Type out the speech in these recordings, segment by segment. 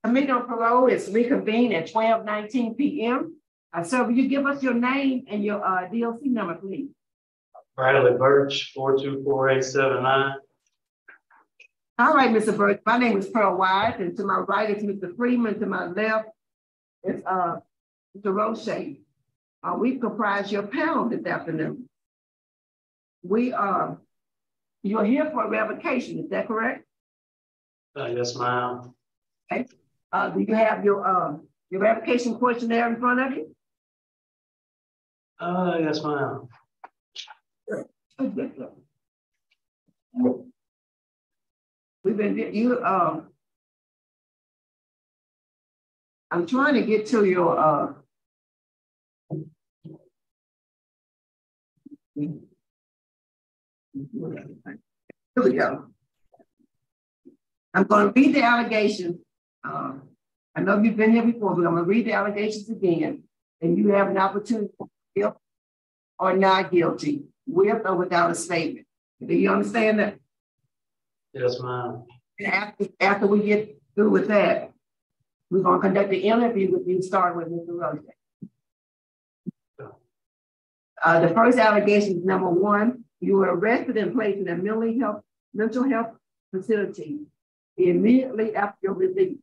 The meeting on parole is reconvened at 12:19 p.m. Sir, will you give us your name and your DOC number, please? Parole Burch 424879. All right, Mr. Burch. My name is Pearl Wise, and to my right is Mr. Freeman. To my left is Mr. Roche. We comprise your panel this afternoon. You're here for a revocation, is that correct? Yes, ma'am. Okay. Do you have your revocation questionnaire in front of you? Yes, ma'am. We've been I'm trying to get to your here we go. I'm going to read the allegations. I know you've been here before, but I'm going to read the allegations again, and you have an opportunity to guilty or not guilty, with or without a statement. Do you understand that? Yes, ma'am. And after we get through with that, we're going to conduct the interview with you, starting with Mr. Roche. The first allegation is number one: you were arrested and placed in a mental health facility immediately after your release.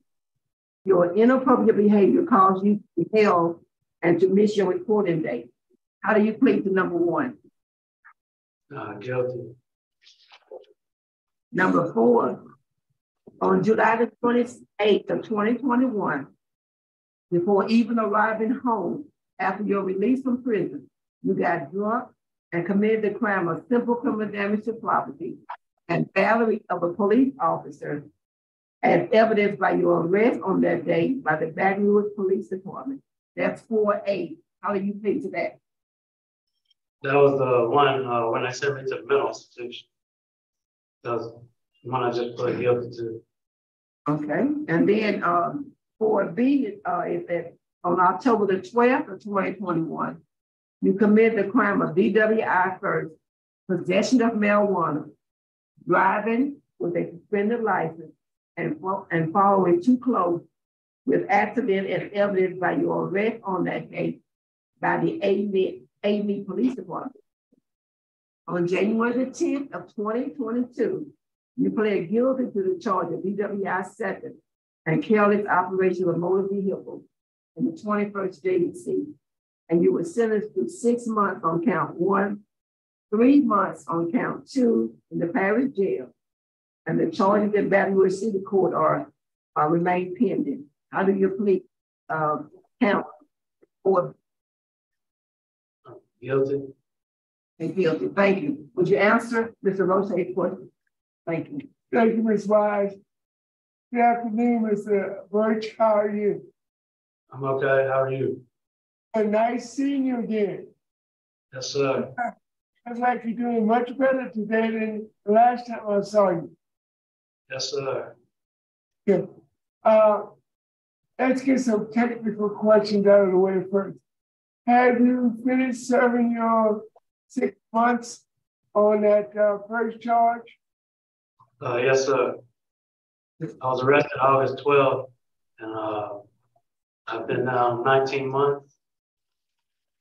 Your inappropriate behavior caused you to be held and to miss your reporting date. How do you plead to number one? Guilty. Number four, on July the 28th of 2021, before even arriving home after your release from prison, you got drunk and committed the crime of simple criminal damage to property and battery of a police officer, as evidenced by your arrest on that day by the Baton Rouge Police Department. That's 4A. How do you plead to that? That was the one when they sent me to the mental institution. That was the one I just pled guilty to. Okay. And then 4B is that on October the 12th of 2021, you committed the crime of DWI first, possession of marijuana, driving with a suspended license, and following too close with accident as evidenced by your arrest on that day by the AV Police Department. On January the 10th of 2022, you pled guilty to the charge of DWI second and careless operation of a motor vehicle in the 21st JDC. And you were sentenced to 6 months on count 1, 3 months on count 2 in the parish jail. And the charges in Baton Rouge City Court remain pending. How do you plead count 4? Guilty. And guilty. Thank you. Would you answer Mr. Roche's question? Thank you. Thank you, Ms. Wise. Good afternoon, Mr. Burch. How are you? I'm okay. How are you? Nice seeing you again. Yes, sir. Looks like you're doing much better today than the last time I saw you. Yes, sir. Good. Let's get some technical questions out of the way first. Have you finished serving your 6 months on that first charge? Yes, sir. I was arrested August 12th, and I've been down 19 months.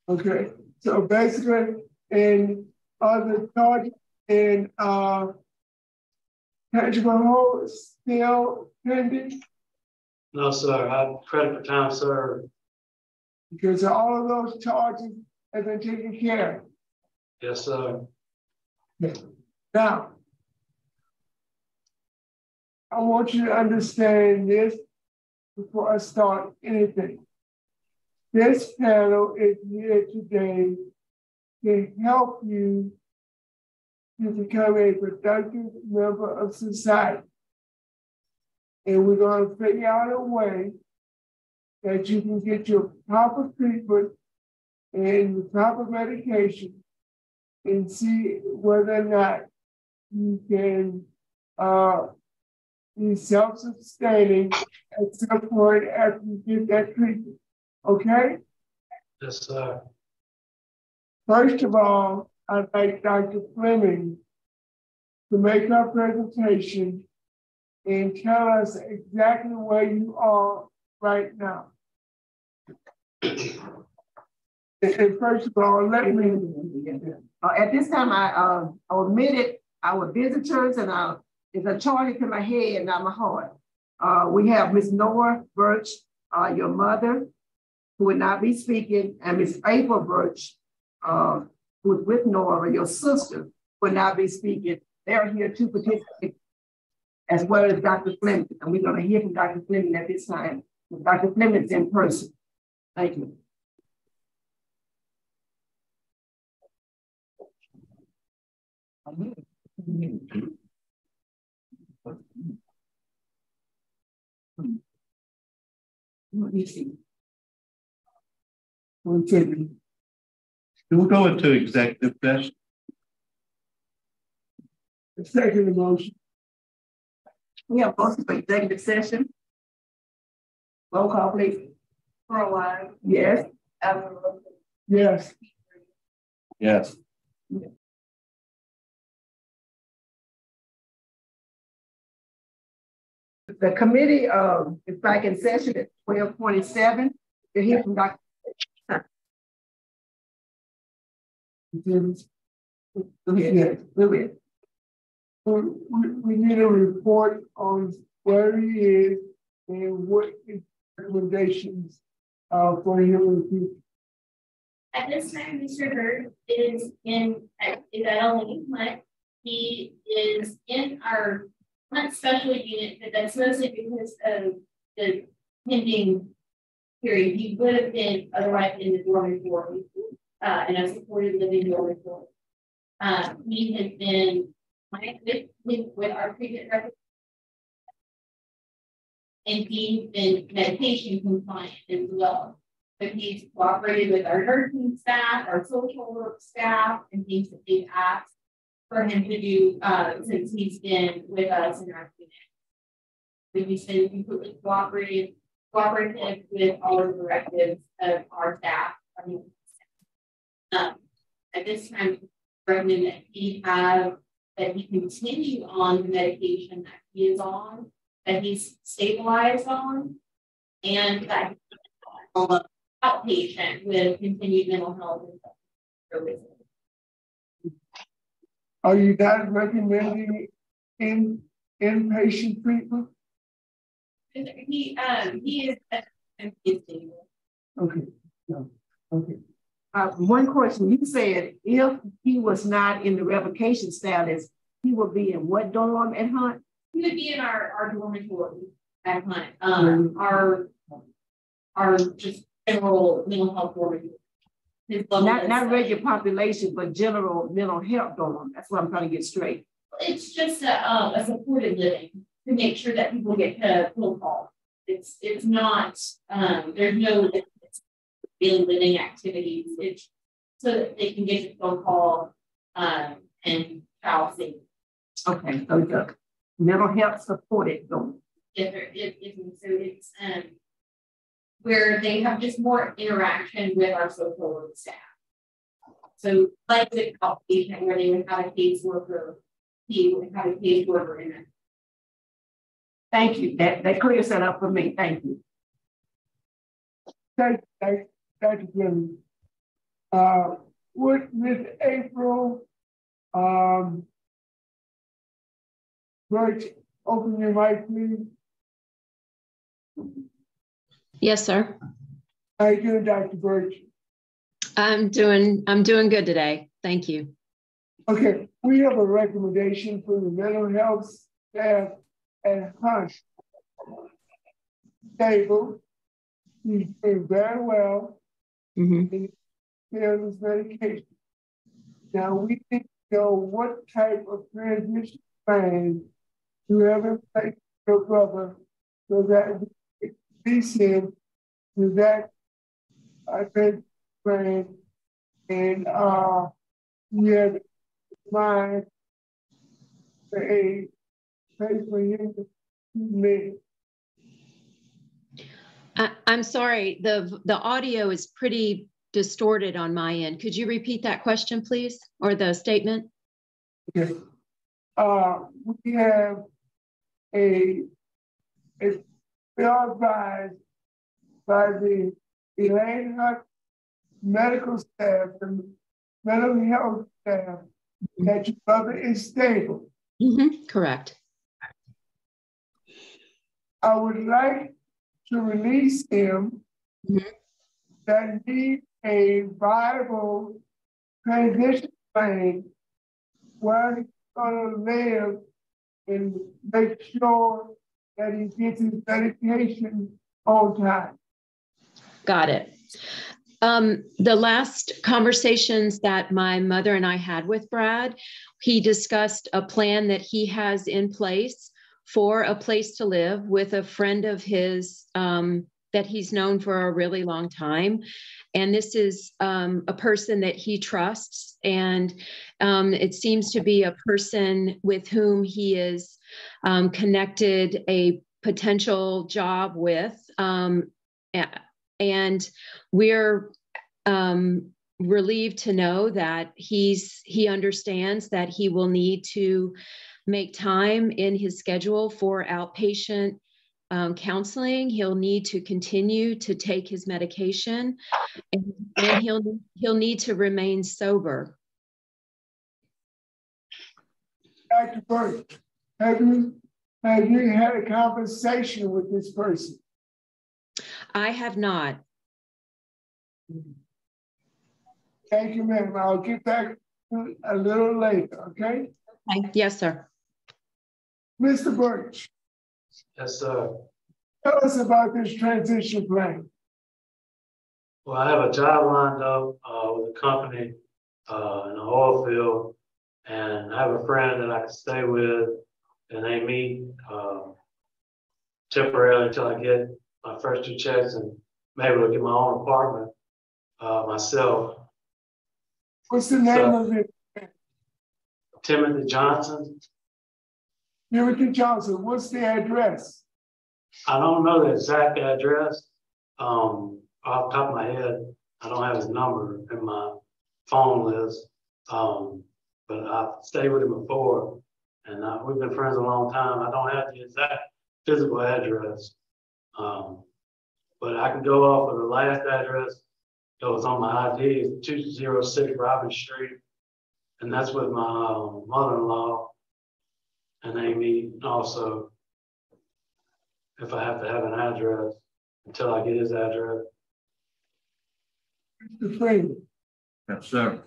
Okay, so basically, in other charges in tangible hold still pending? No, sir. I have credit for time served. Because all of those charges have been taken care of. Yes, sir. Now, I want you to understand this before I start anything. This panel is here today to help you to become a productive member of society. And we're going to figure out a way that you can get your proper treatment and the proper medication and see whether or not you can be self-sustaining at some point after you get that treatment. Okay? Yes, sir. First of all, I'd like Dr. Fleming to make her presentation and tell us exactly where you are right now. And first of all, let me. At this time, I omitted our visitors, and it's a charge to my head, not my heart. We have Miss Nora Burch, your mother, who will not be speaking, and Miss April Burch, who is with Nora, your sister, will not be speaking. They're here to participate, as well as Dr. Fleming, and we're going to hear from Dr. Fleming at this time. Dr. Fleming is in person. Thank you. Let me see. One second. We'll go into executive session. Second motion. We have motion for executive session. Roll call, please. Parole. Yes. Yes. Yes. The committee is back in session at 12:27. You'll hear from Dr. Go ahead. Yes. Go ahead. We need a report on where he is and what his recommendations for him in the future. At this time, Mr. Burch is at a leave hunt. He is in our hunt special unit, but that's mostly because of the pending period. He would have been otherwise in the dormitory, and a supported living dormitory. He has been with our treatment record, and he's been medication compliant as well. But he's cooperated with our nursing staff, our social work staff, and things that they've asked for him to do since he's been with us in our unit. But he's been completely cooperative with all the directives of our staff. At this time, I recommend that he continue on the medication that he is on, that he's stabilized on, and that outpatient with continued mental health services. Are you guys recommending inpatient treatment? He is stable. Okay. No. Okay. One question, you said if he was not in the revocation status, he would be in what dorm at Hunt? He would be in our dormitory at Hunt. Our just general mental health dormitory. Not regular population, but general mental health dorm. That's what I'm trying to get straight. It's just a supported living to make sure that people get full call. It's not there's no daily living activities. It's so that they can get a phone call and child safety. Okay, so the mental health supported dorm. So it's where they have just more interaction with our social work staff. So like the outpatient where they would have a caseworker, he would have a caseworker in it. Thank you. That clears that up for me. Thank you. Thank you. With Miss April, Burch, open your mic, please. Yes, sir. How are you doing, Dr. Burch? I'm doing good today. Thank you. Okay, we have a recommendation for the mental health staff at Hunt. Stable. He's doing very well. In his medication. Now we need to know what type of transition plan you have in place for your brother so that we can release him to that transition plan, and we have in mind a place for him to live. I'm sorry, the audio is pretty distorted on my end. Could you repeat that question, please, or the statement? Okay. We have a well advised by the Elaine Hunt medical staff and mental health staff that your brother is stable. Correct. I would like to release him that need a viable transition plan where he's going to live and make sure that he gets his medication on time. Got it. The last conversations that my mother and I had with Brad, he discussed a plan that he has in place for a place to live with a friend of his that he's known for a really long time. And this is a person that he trusts. And it seems to be a person with whom he is connected a potential job with. And we're relieved to know that he understands that he will need to make time in his schedule for outpatient counseling. He'll need to continue to take his medication, and he'll need to remain sober. Dr. Burch, have you had a conversation with this person? I have not. Thank you, ma'am. I'll get back a little later, okay? Yes, sir. Mr. Burch. Yes, sir. Tell us about this transition plan. Well, I have a job lined up with a company in the oil field, and I have a friend that I can stay with, and they meet temporarily until I get my first 2 checks and maybe I'll get my own apartment myself. What's the name of it? Timothy Johnson. Timothy Johnson. What's the address? I don't know the exact address. Off the top of my head, I don't have his number in my phone list. But I've stayed with him before, and we've been friends a long time. I don't have the exact physical address. But I can go off of the last address that was on my ID. It's 206 Robin Street. And that's with my mother-in-law. And they meet also if I have to have an address until I get his address. Mr. Freeman. Yes, sir.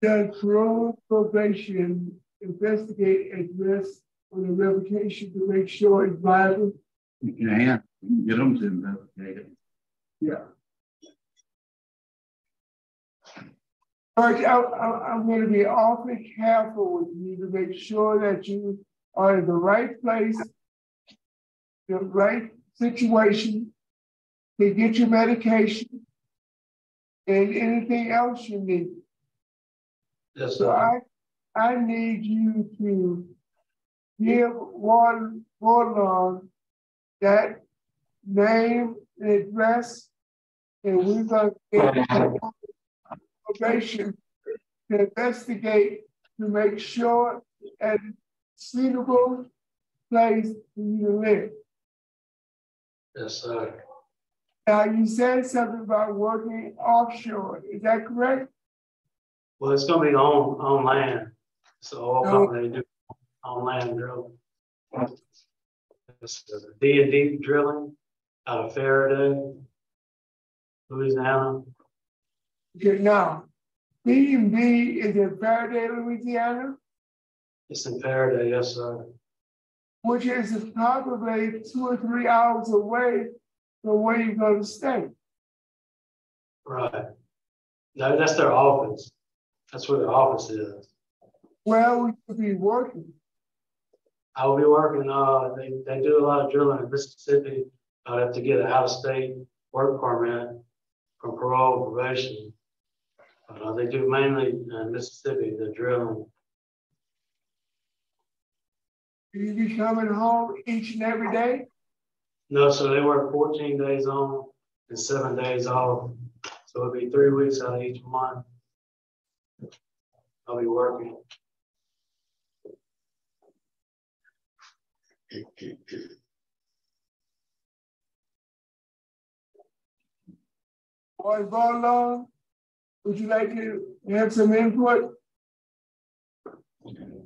Does parole probation investigate address on the revocation to make sure it's viable? You can get them to investigate it. Yeah. Burch, I'm going to be awfully careful with you to make sure that you are in the right place, the right situation to get your medication and anything else you need. Yes, so I need you to give Warlong that name and address, and we're going to get probation to investigate to make sure at a suitable place for you to live. Yes, sir. Now, you said something about working offshore. Is that correct? Well, it's going to be on land. So all companies do on land drilling. It's D&D drilling out of Faraday, Louisiana. Okay, now, D&D is in Faraday, Louisiana? It's in Faraday, yes, sir. Which is probably 2 or 3 hours away from where you're going to stay. Right. That's their office. That's where their office is. Well, we could be working. I will be working. They do a lot of drilling in Mississippi. I'd have to get an out-of-state work permit from parole probation. They do mainly in Mississippi, the drilling. Will you be coming home each and every day? No, so they work 14 days on and 7 days off. So it'll be 3 weeks out of each month. I'll be working. Boy, Barlow, would you like to have some input?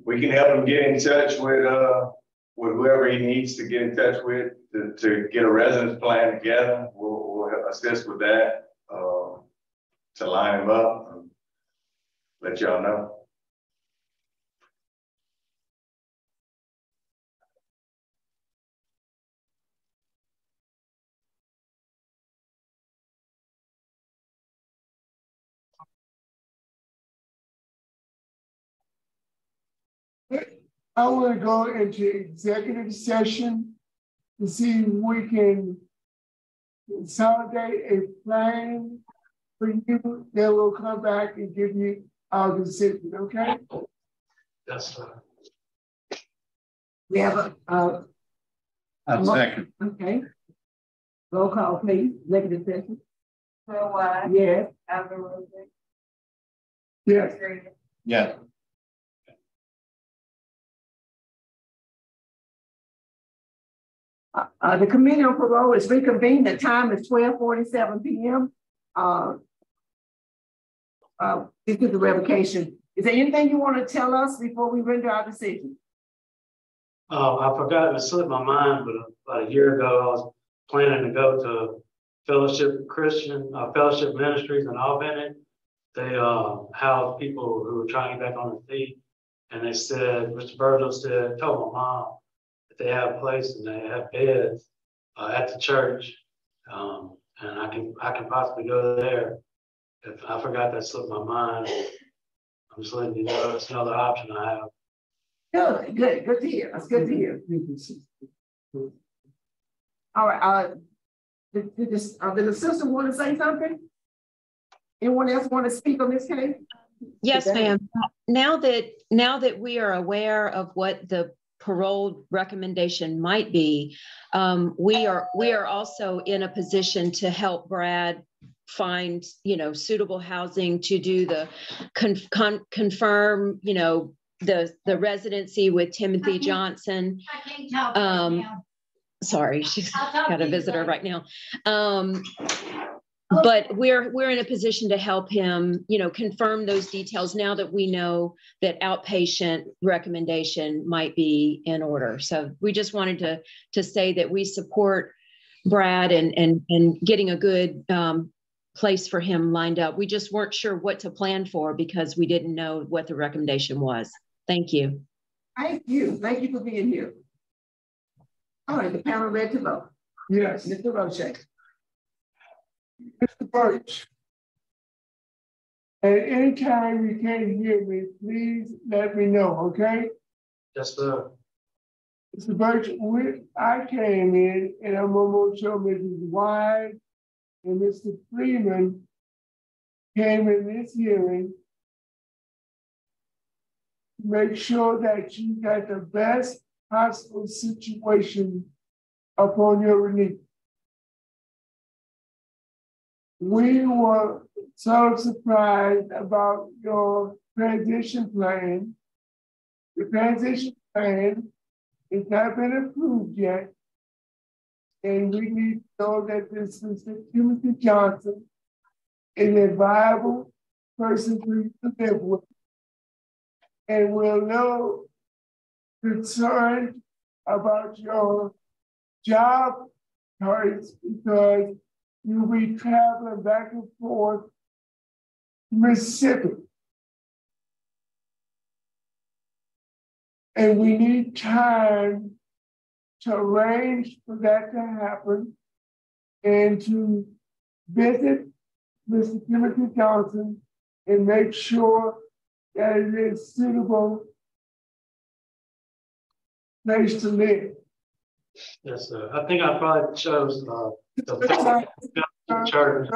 We can help him get in touch with whoever he needs to get in touch with to get a residence plan together. We'll assist with that to line him up and let y'all know. I want to go into executive session to see if we can consolidate a plan for you. Then we'll come back and give you our decision, okay? Yes, sir. We have a second. okay. Roll call, please. Executive session. DWI. Yes. Yes. Yeah. The Committee on Parole is reconvened. The time is 12:47 p.m. This is the revocation. Is there anything you want to tell us before we render our decision? I forgot, it slipped my mind, but about a year ago, I was planning to go to Fellowship Ministries in Albany. They house people who were trying to get back on their feet. And they said, Mr. Burch DOC said, told my mom that they have a place and they have beds at the church. And I can possibly go there. If I forgot, that slipped my mind. I'm just letting you know it's another option I have. Good to hear. That's good to hear. All right. Did the assistant want to say something? Anyone else want to speak on this case? Yes, ma'am. Now that we are aware of what the parole recommendation might be, we are also in a position to help Brad find, suitable housing to do the confirm, the residency with Timothy Johnson. Sorry, she's got a visitor right now. But we're in a position to help him, confirm those details now that we know that outpatient recommendation might be in order. So we just wanted to say that we support Brad and getting a good place for him lined up. We just weren't sure what to plan for because we didn't know what the recommendation was. Thank you. Thank you. Thank you for being here. All right, the panel ready to vote. Yes. Mr. Roche. Mr. Burch, at any time you can't hear me, please let me know, okay? Yes, sir. Mr. Burch, I came in and I'm going to show Mrs. Wide and Mr. Freeman came in this hearing to make sure that you got the best possible situation upon your release. We were so surprised about your transition plan. The transition plan has not been approved yet. And we need to know that this Mr. Timothy Johnson is a viable person for you to live with. And we're a little concerned about your job choice because you'll be traveling back and forth to Mississippi. And we need time to arrange for that to happen and to visit Mr. Timothy Johnson and make sure that it is suitable place to live. Yes, sir. I think I probably chose the church.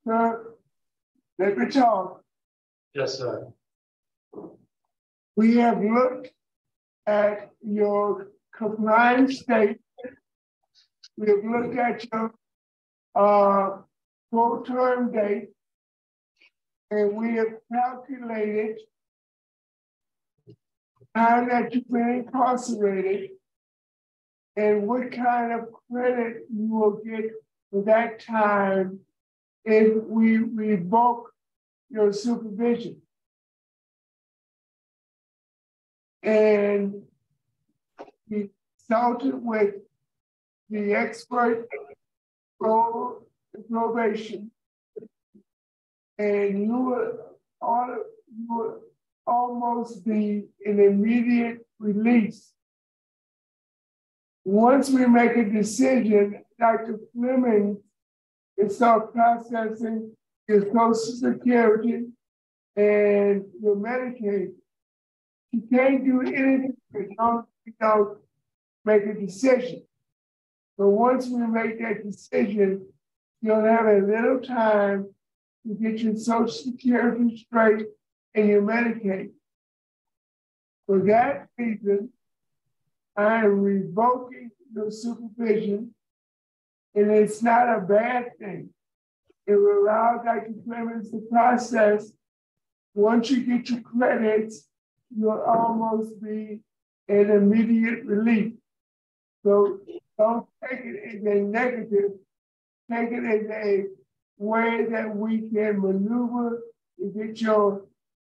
Let me talk. Yes, sir. We have looked at your compliance state. We have looked at your full-term date, and we have calculated the time that you've been incarcerated and what kind of credit you will get for that time if we revoke your supervision. And we consulted with the expert probation, and you would almost be an immediate release. Once we make a decision, Dr. Fleming can start processing your Social Security and your Medicaid. You can't do anything if you don't make a decision. So once we make that decision, you'll have a little time to get your Social Security straight and your Medicaid. For that reason, I am revoking your supervision, and it's not a bad thing. It will allow Dr. Clemens to process. Once you get your credits, you'll almost be an immediate relief. So don't take it as a negative, take it as a way that we can maneuver to get your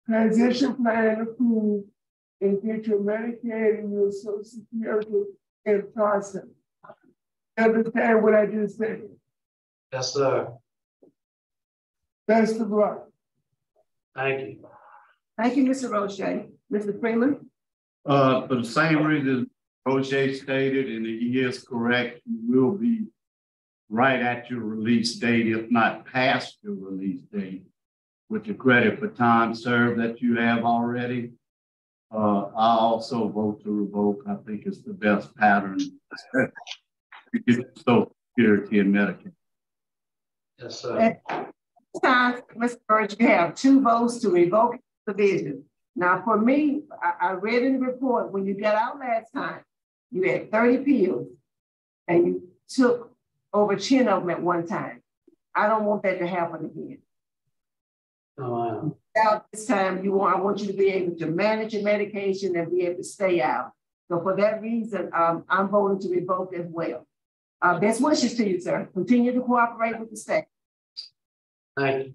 transition plan approved and get your Medicaid and your Social Security in process. Understand what I just said? Yes, sir. Best of luck. Thank you. Thank you, Mr. Roche. Mr. Freeman? For the same reason Roche stated, and he is correct, you will be right at your release date, if not past your release date, with the credit for time served that you have already. I also vote to revoke. I think it's the best pattern to get Social Security and Medicaid. Yes, sir. At this time, Mr. Burch, you have 2 votes to revoke the vision. Now, for me, I read in the report, when you got out last time, you had 30 pills and you took over 10 of them at one time. I don't want that to happen again. Out this time, I want you to be able to manage your medication and be able to stay out. So for that reason, I'm voting to revoke as well. Best wishes to you, sir. Continue to cooperate with the state. Thank you.